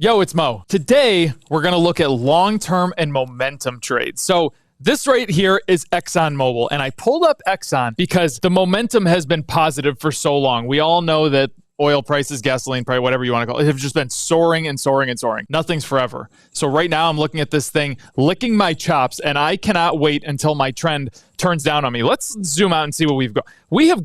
Yo, it's Mo. Today, we're going to look at long-term and momentum trades. So this right here is Exxon Mobil, and I pulled up Exxon because the momentum has been positive for so long. We all know that oil prices, gasoline price, whatever you want to call it, have just been soaring and soaring and soaring. Nothing's forever. So right now, I'm looking at this thing, licking my chops, and I cannot wait until my trend turns down on me. Let's zoom out and see what we've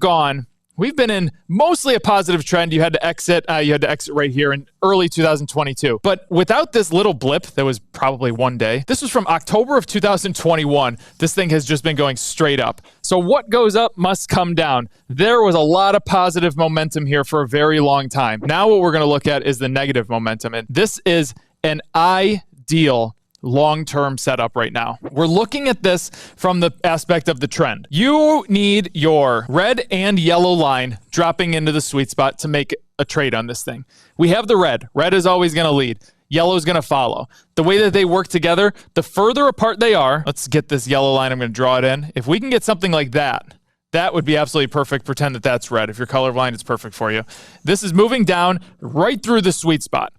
got. We've been in mostly a positive trend. You had to exit right here in early 2022. But without this little blip that was probably one day, this was from October of 2021. This thing has just been going straight up. So what goes up must come down. There was a lot of positive momentum here for a very long time. Now what we're going to look at is the negative momentum. And this is an ideal long-term setup right now. We're looking at this from the aspect of the trend. You need your red and yellow line dropping into the sweet spot to make a trade on this thing. We have the red. Red is always going to lead. Yellow is going to follow. The way that they work together, the further apart they are, let's get this yellow line. I'm going to draw it in. If we can get something like that, that would be absolutely perfect. Pretend that that's red. If you're colorblind, it's perfect for you. This is moving down right through the sweet spot.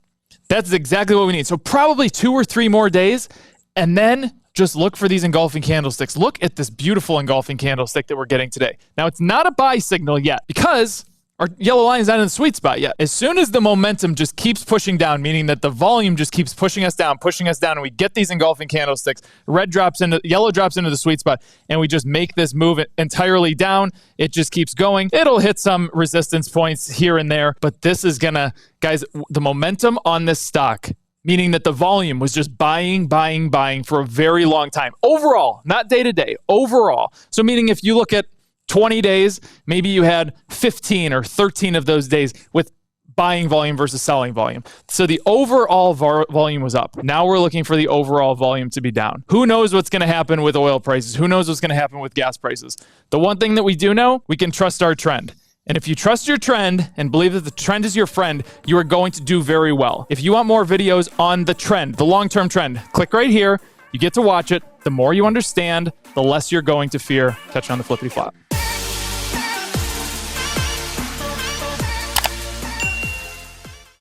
That's exactly what we need. So probably 2 or 3 more days, and then just look for these engulfing candlesticks. Look at this beautiful engulfing candlestick that we're getting today. Now, it's not a buy signal yet because our yellow line is not in the sweet spot yet. As soon as the momentum just keeps pushing down, meaning that the volume just keeps pushing us down, and we get these engulfing candlesticks, yellow drops into the sweet spot, and we just make this move entirely down. It just keeps going. It'll hit some resistance points here and there, but this is gonna, guys, the momentum on this stock, meaning that the volume was just buying for a very long time. Overall, not day to day, overall. So meaning if you look at 20 days, maybe you had 15 or 13 of those days with buying volume versus selling volume. So the overall volume was up. Now we're looking for the overall volume to be down. Who knows what's going to happen with oil prices? Who knows what's going to happen with gas prices? The one thing that we do know, we can trust our trend. And if you trust your trend and believe that the trend is your friend, you are going to do very well. If you want more videos on the trend, the long-term trend, click right here. You get to watch it. The more you understand, the less you're going to fear. Catch you on the flippity flop.